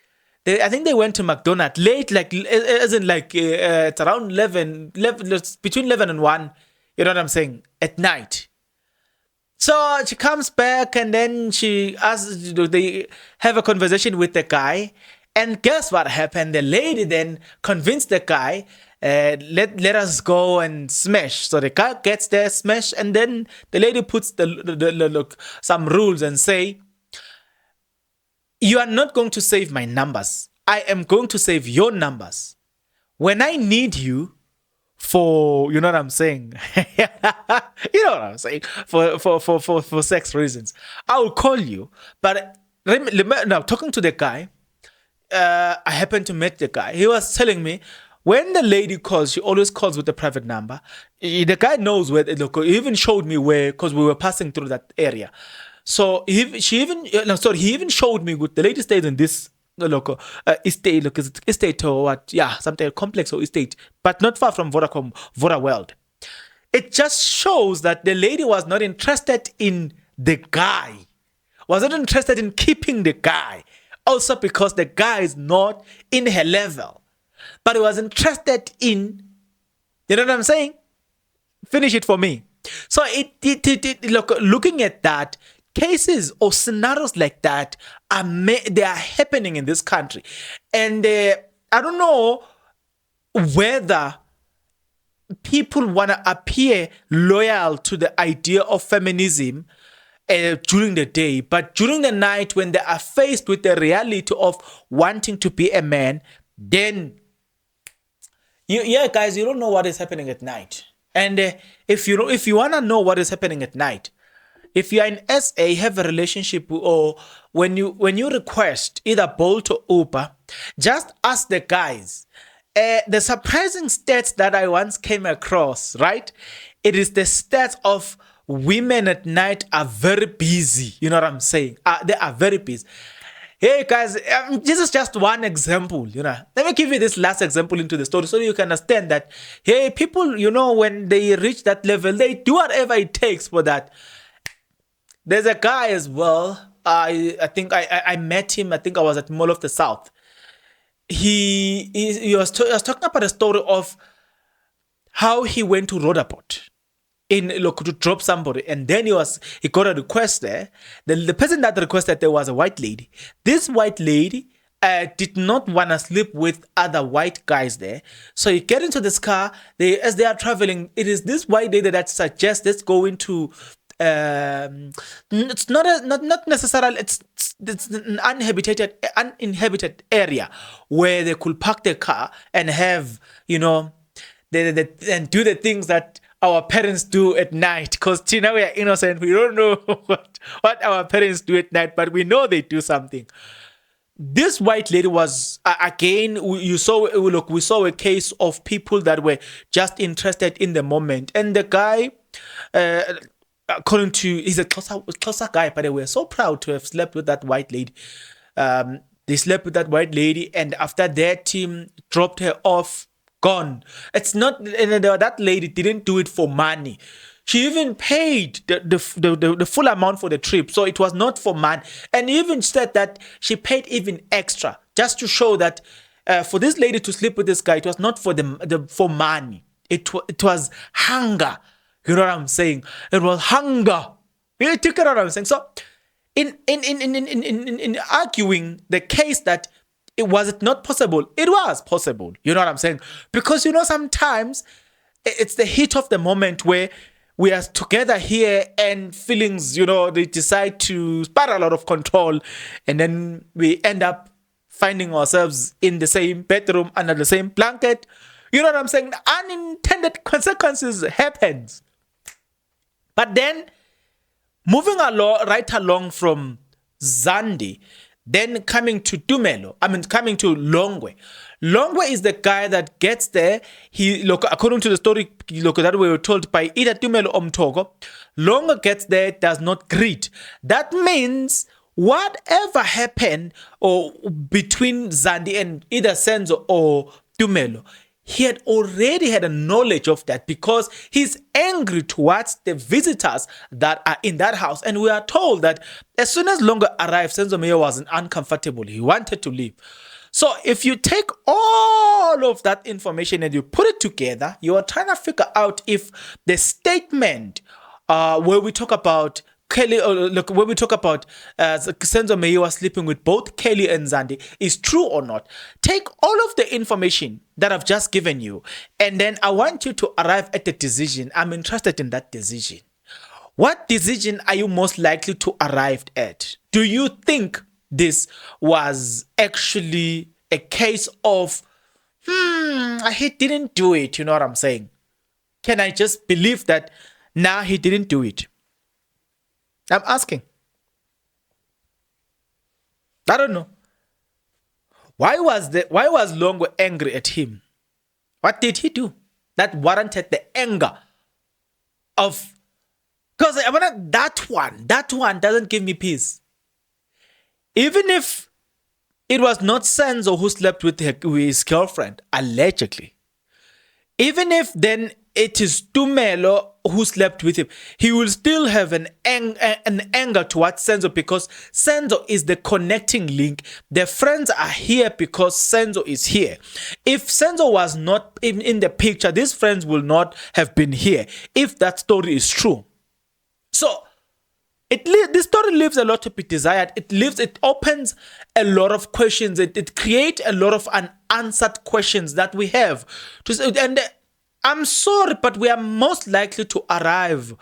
I think they went to McDonald's late, like as in like it's around 11, between 11 and 1. You know what I'm saying? At night. So she comes back and then she asks, they have a conversation with the guy. And guess what happened? The lady then convinced the guy, let us go and smash. So the guy gets there, smash, and then the lady puts some rules and say, you are not going to save my numbers. I am going to save your numbers. When I need you for, you know what I'm saying? You know what I'm saying? For sex reasons. I will call you. But now, talking to the guy, I happened to meet the guy. He was telling me, when the lady calls, she always calls with a private number. The guy knows where, he even showed me where, because we were passing through that area. So he even showed me with the lady stays in this local estate, estate or what, something complex or estate, but not far from Vodacom, Voda World. It just shows that the lady was not interested in the guy, was not interested in keeping the guy. Also because the guy is not in her level, but he was interested in, you know what I'm saying? Finish it for me. So looking at that, cases or scenarios like that they are happening in this country, and I don't know whether people want to appear loyal to the idea of feminism during the day, but during the night when they are faced with the reality of wanting to be a man, then guys, you don't know what is happening at night. And if you want to know what is happening at night, if you are in SA, have a relationship, or when you request either Bolt or Uber, just ask the guys. The surprising stats that I once came across, right? It is the stats of women at night are very busy. You know what I'm saying? They are very busy. Hey guys, this is just one example, Let me give you this last example into the story so you can understand that, hey, people, when they reach that level, they do whatever it takes for that. There's a guy as well. I think I met him. I think I was at Mall of the South. He was talking about a story of how he went to Rhodapot to drop somebody, and then he got a request there. The person that requested there was a white lady. This white lady did not want to sleep with other white guys there. So you get into this car. As they are traveling, it is this white lady that suggests let's go into. It's not necessarily. It's an uninhabited area where they could park their car and have and do the things that our parents do at night. Because we are innocent. We don't know what our parents do at night, but we know they do something. This white lady was again. We saw a case of people that were just interested in the moment, and the guy. According to, he's a closer guy, but they were so proud to have slept with that white lady. They slept with that white lady, and after that, team dropped her off, gone. It's not, and that lady didn't do it for money. She even paid the full amount for the trip, so it was not for money. And even said that she paid even extra just to show that for this lady to sleep with this guy, it was not for for money. It was hunger. You know what I'm saying? It was hunger. You take it what I'm saying? So, in arguing the case that it was not possible, it was possible. You know what I'm saying? Because sometimes it's the heat of the moment where we are together here and feelings, they decide to spiral out of control, and then we end up finding ourselves in the same bedroom under the same blanket. You know what I'm saying? Unintended consequences happens. But then, moving right along from Zandi, then coming to coming to Longwe. Longwe is the guy that gets there. According to the story that we were told by either Tumelo or Mtogo, Longwe gets there, does not greet. That means whatever happened or between Zandi and either Senzo or Tumelo, he had already had a knowledge of that because he's angry towards the visitors that are in that house. And we are told that as soon as Longwe arrived, Senzo Meyiwa wasn't uncomfortable. He wanted to leave. So if you take all of that information and you put it together, you are trying to figure out if the statement where we talk about Kelly, look, when we talk about Senzo Meyiwa sleeping with both Kelly and Zandi is true or not. Take all of the information that I've just given you, and then I want you to arrive at a decision. I'm interested in that decision. What decision are you most likely to arrive at? Do you think this was actually a case of, he didn't do it, you know what I'm saying? Can I just believe that now he didn't do it? I'm asking. I don't know. Why was Longwe angry at him? What did he do that warranted the anger of? Because that one doesn't give me peace. Even if it was not Senzo who slept with his girlfriend, allegedly. Even if then it is Tumelo who slept with him, he will still have an anger towards Senzo because Senzo is the connecting link. The friends are here because Senzo is here. If Senzo was not in the picture, these friends will not have been here if that story is true. So this story leaves a lot to be desired. It opens a lot of questions. It creates a lot of unanswered questions that we have. And I'm sorry, but we are most likely to arrive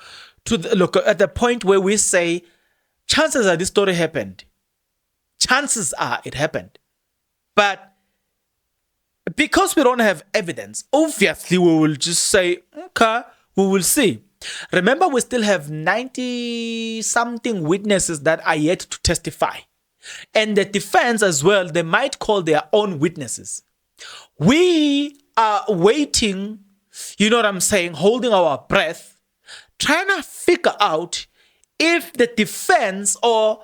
to at the point where we say, chances are this story happened. Chances are it happened. But because we don't have evidence, obviously we will just say, okay, we will see. Remember, we still have 90-something witnesses that are yet to testify. And the defense as well, they might call their own witnesses. We are waiting, you know what I'm saying, holding our breath, trying to figure out if the defense or,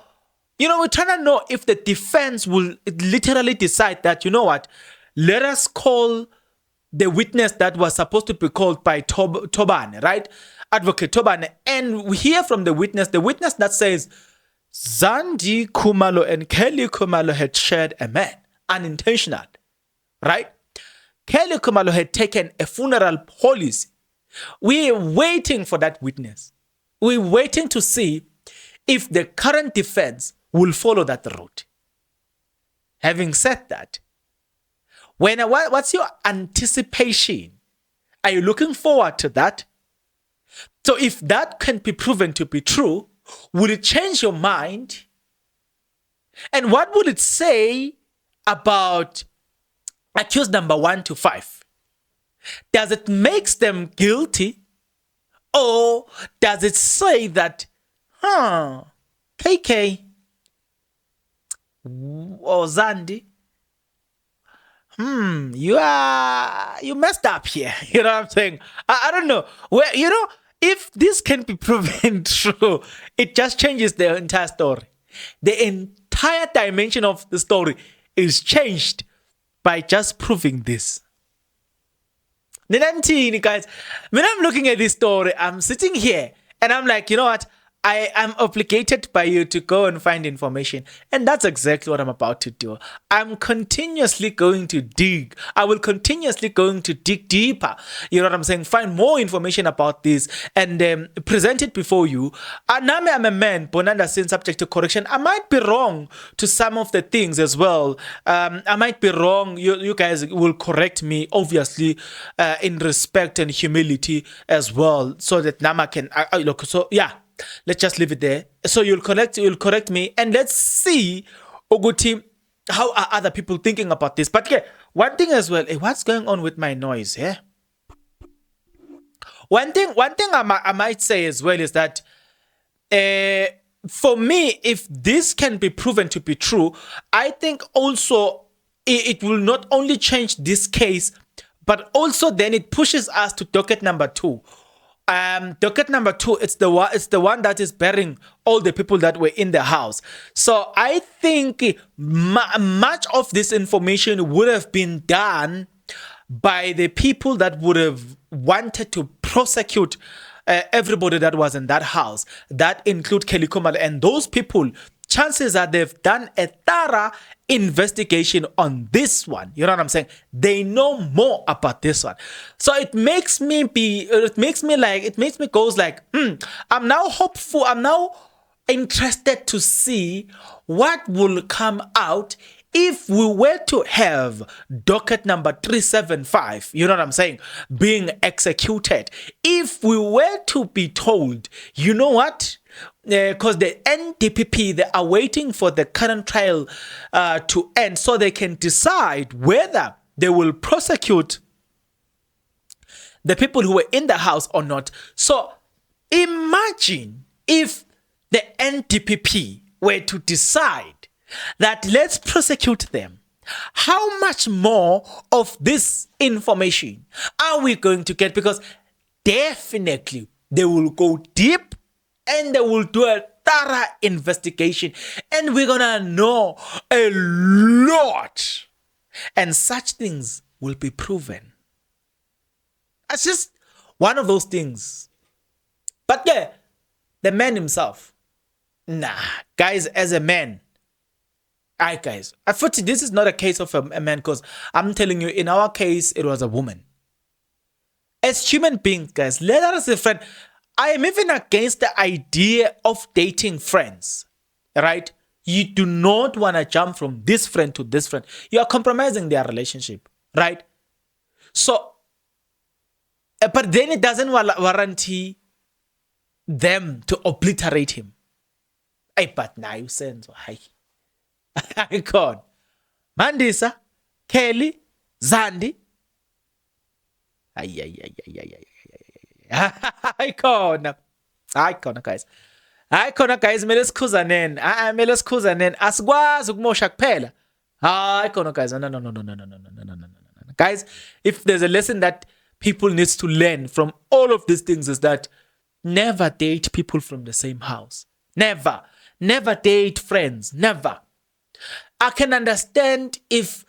we're trying to know if the defense will literally decide that, you know what, let us call the witness that was supposed to be called by Tobane, right? Advocate Tobane, and we hear from the witness that says Zandi Khumalo and Kelly Khumalo had shared a man, unintentional, right? Kelly Khumalo had taken a funeral policy. We're waiting for that witness. We're waiting to see if the current defense will follow that route. Having said that, what's your anticipation? Are you looking forward to that? So if that can be proven to be true, would it change your mind? And what would it say about accused number 1 to 5? Does it make them guilty? Or does it say that, KK or Zandi, you messed up here. You know what I'm saying? I don't know. If this can be proven true, it just changes the entire story. The entire dimension of the story is changed by just proving this. Guys, when I'm looking at this story, I'm sitting here and I'm like, you know what? I am obligated by you to go and find information. And that's exactly what I'm about to do. I'm continuously going to dig. I will continuously going to dig deeper. You know what I'm saying? Find more information about this and present it before you. Now I'm a man, born under sin, subject to correction. I might be wrong to some of the things as well. I might be wrong. You guys will correct me, obviously, in respect and humility as well, so that Nama can look. So yeah. Let's just leave it there. So you'll correct me, and let's see, Oguti, how are other people thinking about this? But yeah, one thing as well. What's going on with my noise here? One thing I might say as well is that, for me, if this can be proven to be true, I think also it will not only change this case, but also then it pushes us to docket number 2. Docket number 2, it's the one that is bearing all the people that were in the house. So I think much of this information would have been done by the people that would have wanted to prosecute everybody that was in that house. That include Kelly Kumalo, and those people, chances are they've done a thorough investigation on this one. You know what I'm saying? They know more about this one. So it makes me goes like, I'm now hopeful, I'm now interested to see what will come out if we were to have docket number 375, you know what I'm saying, being executed. If we were to be told, you know what, because the NDPP, they are waiting for the current trial to end so they can decide whether they will prosecute the people who were in the house or not. So imagine if the NDPP were to decide that let's prosecute them. How much more of this information are we going to get? Because definitely they will go deep and they will do a thorough investigation, and we're gonna know a lot, and such things will be proven. It's just one of those things. But yeah, the man himself, nah, guys, as a man, guys, I thought this is not a case of a man, because I'm telling you, in our case, it was a woman. As human beings, guys, let us be friends. I am even against the idea of dating friends, right? You do not want to jump from this friend to this friend. You are compromising their relationship, right? So, but then it doesn't warranty them to obliterate him. Hey, but now you Senzo, hi. God. Mandisa, Kelly, Zandi. Icona guys. Icona guys, mele sikhuzanen. Mele sikhuzanen. Asikwazi ukumosha kuphela. Icona guys. No. Guys, if there's a lesson that people needs to learn from all of these things is that never date people from the same house. Never. Never date friends. Never. I can understand if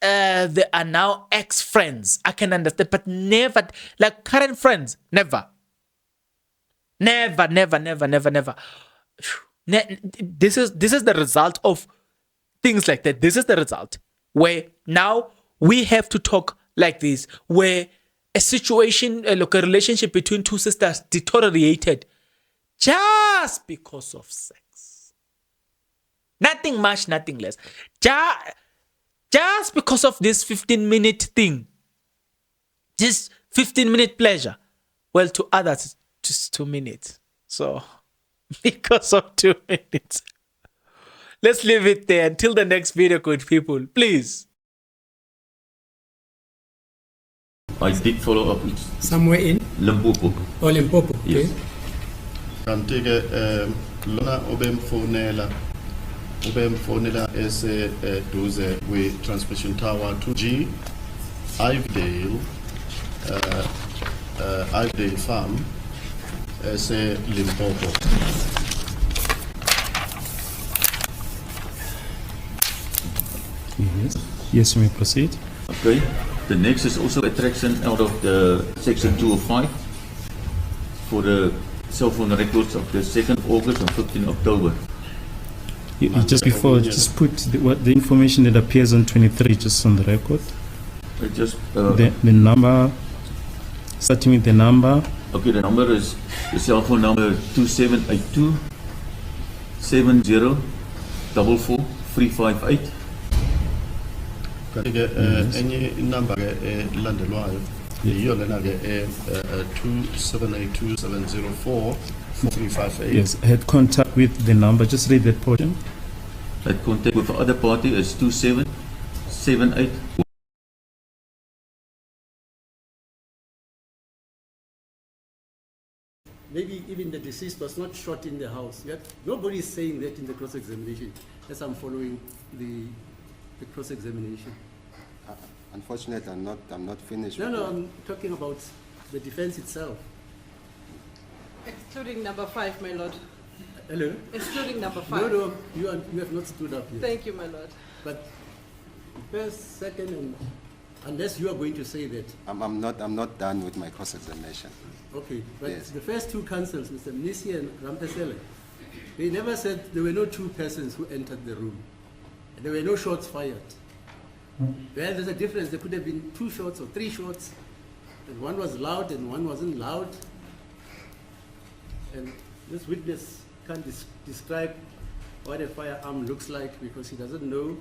they are now ex-friends. I can understand, but never, like current friends, never. Never. This is the result of things like that. This is the result where now we have to talk like this, where a situation, a relationship between two sisters deteriorated just because of sex. Nothing much, nothing less. Just because of this 15-minute thing. This 15-minute pleasure. Well, to others, just 2 minutes. So, because of 2 minutes. Let's leave it there until the next video, good people. Please. I did follow up. Somewhere in? Limpopo. Oh, Limpopo, okay. Yes. Kantike lona obemfonela ese duze with transmission tower 2G Ivedale Ivedale farm ese Limpopo. Yes, you may proceed. Okay. The next is also attraction out of the section 205 for the cell phone records of the 2nd of August and 15th October. You just before, just put the information that appears on 23 just on the record. The number, starting with the number. Okay, the number is the cell phone number 2782 7044 Kantike enye number landelwayo iyo lena ke 2782 704 4358. Yes, had contact with the number. Just read that portion. Had contact with the other party is 2778. Maybe even the deceased was not shot in the house. Yet nobody is saying that in the cross-examination as I'm following the cross-examination. Unfortunately, I'm not finished. No, I'm talking about the defense itself. Excluding number 5, my lord. Hello? Excluding number 5. No, you have not stood up yet. Thank you, my lord. But first, second, and unless you are going to say that. I'm not done with my cross-examination. Okay, but Yes. the first two counsels, Mr. Mnisi and Rampesele, they never said there were no two persons who entered the room. There were no shots fired. Well, there's a difference. There could have been 2 shots or 3 shots, and one was loud and one wasn't loud. And this witness can't describe what a firearm looks like because he doesn't know.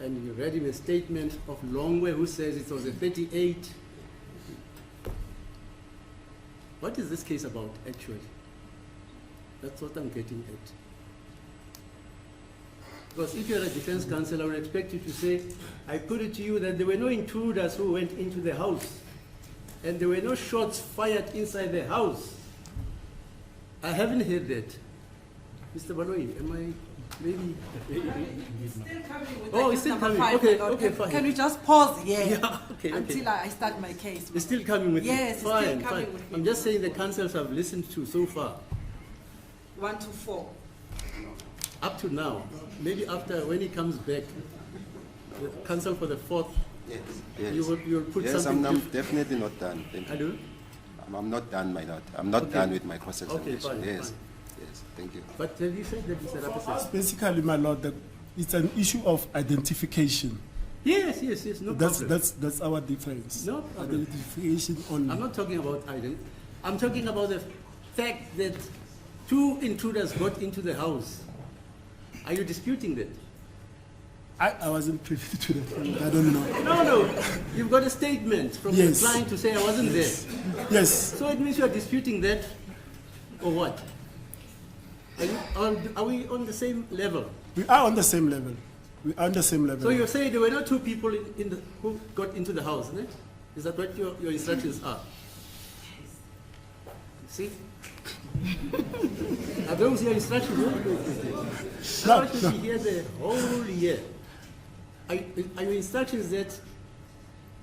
And you read him a statement of Longwe who says it was a 38. What is this case about, actually? That's what I'm getting at. Because if you're a defense counsel, I would expect you to say, I put it to you that there were no intruders who went into the house, and there were no shots fired inside the house. I haven't heard that. Mr. Baloyi, am I maybe? Still coming with Oh, the it's still number coming. 5, Okay, my lord. okay, fine. Can we just pause here Yeah, okay, until I start my case? It's still coming with Yes, me. it's still Fine, coming fine. with me. I'm just saying the counsels I've listened to so far, 1 to 4. up to now, maybe after when he comes back, the counsel for the 4th, Yes. Yes. you'll put Yes, something I'm different. definitely not done. Thank you. I do? I'm not done, my lord. I'm not Okay. done with my cross-examination. Okay, fine, Yes. fine. Yes. Thank you. But have you said that, Mr. Rapisa? Basically, my lord, it's an issue of identification. Yes, no problem. That's our difference. No problem. Identification only. I'm not talking about identity. I'm talking about the fact that 2 intruders got into the house. Are you disputing that? I wasn't privy to that. I don't know. No. You've got a statement from Yes. the client to say I wasn't there. Yes, So it means you are disputing that, or what? Are we on the same level? we are on the same level. We are on the same level. So you're saying there were not 2 people who got into the house, isn't it? Is that what your instructions are? See? Are those your instructions? I want you to hear the whole year. Are your instructions that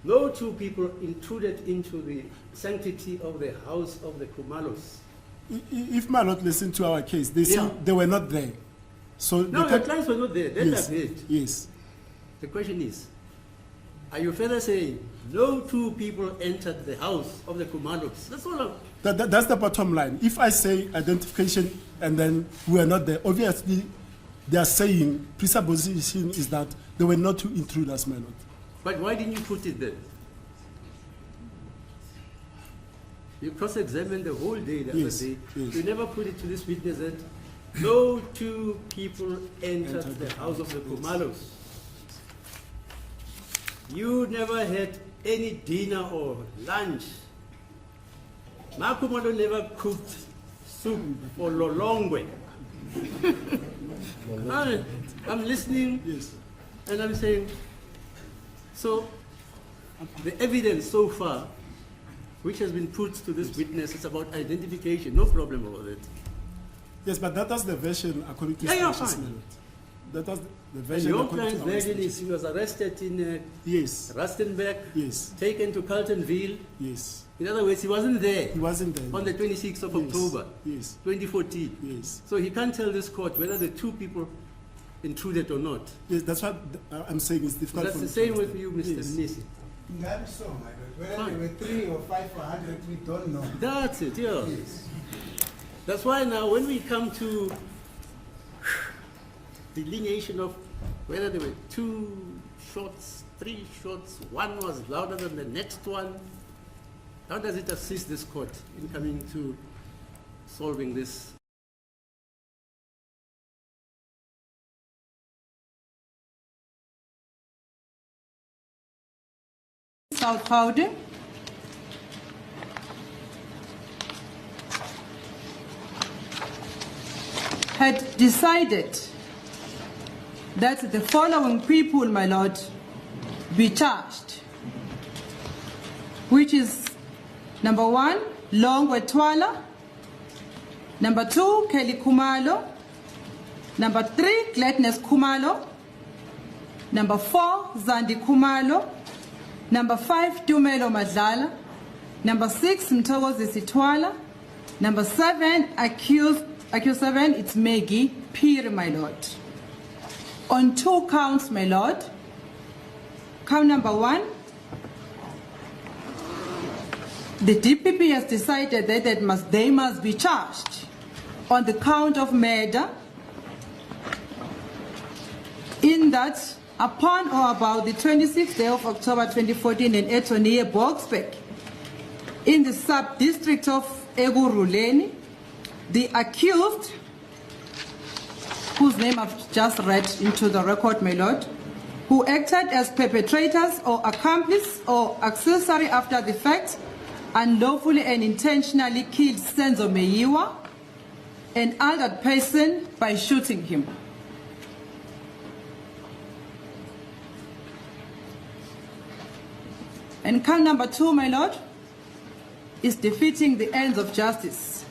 no 2 people intruded into the sanctity of the house of the Kumalos? If my lord listened to our case, they Yeah. said they were not there. So No, your clients were not there. That yes, I've heard. yes. The question is, are you further saying no 2 people entered the house of the Kumalos? That's all. That's the bottom line. If I say identification and then we are not there, obviously they are saying presupposition is that there were not 2 intruders, my lord. But why didn't you put it there? You cross-examined the whole day the Yes, other day. yes. You never put it to this witness that no 2 people entered the house of the Kumalos. You never had any dinner or lunch. Makumalo never cooked soup for Longwe. I'm listening, Yes. and I'm saying, so the evidence so far, which has been put to this witness, is about identification. No problem about it. Yes, but that was the version according to Yeah, Spanish, fine. my lord. That was the And version your according client's to our version Spanish. is he was arrested in Yes, Rustenburg, yes, taken to Carltonville. yes. In other words, he wasn't there He wasn't there. on the 26th of Yes, October, Yes, 2014. yes. So he can't tell this court whether the 2 people intruded or not. Yes, that's what I'm saying. It's difficult. That's for the me to same with understand. you, Mr. Yes. Nisi. Not so, my lord. Whether Fine. there were 3 or 5 or 100, we don't know. That's it, yeah. Yes. That's why now when we come to delineation of whether there were 2 shots, 3 shots, one was louder than the next one, how does it assist this court in coming to solving this? South Powder. Had decided that the following people, my lord, be charged, which is number 1, Longwe Twala, number 2, Kelly Kumalo, number 3, Gladness Kumalo, number 4, Zandi Kumalo, number 5, Tumelo Madlala, number 6, Mthokozisi Twala, Number 7, accused 7, it's Maggie Peer, my lord. On 2 counts, my lord. Count number 1, the DPP has decided that they must be charged on the count of murder, in that upon or about the 26th day of October 2014 in Etonia, Boksburg, in the sub-district of Eguruleni, the accused, whose name I've just read into the record, my lord, who acted as perpetrators or accomplice or accessory after the fact, unlawfully and intentionally killed Senzo Meyiwa, an elder person, by shooting him. And count number 2, my lord, is defeating the ends of justice.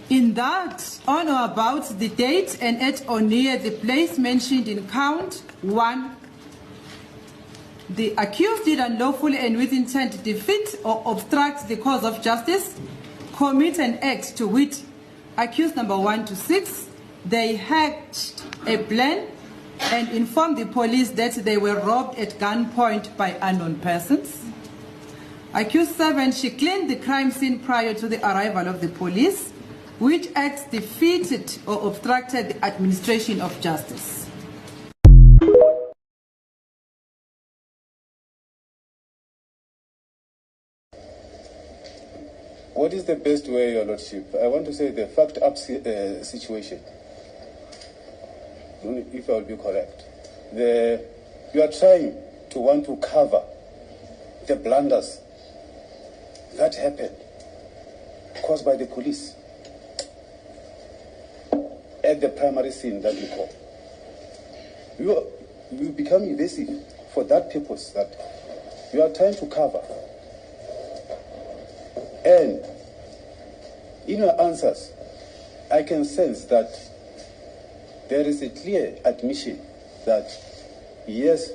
In that, on or about the date and at or near the place mentioned in count 1, the accused did unlawfully and with intent defeat or obstruct the cause of justice, commit an act to wit, accused number 1 to 6, they hatched a plan and informed the police that they were robbed at gunpoint by unknown persons. Accused 7, she cleaned the crime scene prior to the arrival of the police, which acts defeated or obstructed the administration of justice. What is the best way, Your Lordship? I want to say the fucked-up situation, if I will be correct. You are trying to want to cover the blunders that happened, caused by the police at the primary scene that we call. You become evasive for that purpose that you are trying to cover. And in your answers, I can sense that there is a clear admission that, yes,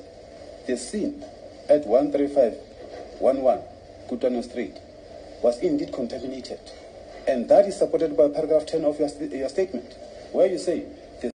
the scene at 13511 Kutano Street was indeed contaminated. And that is supported by paragraph 10 of your statement, where you say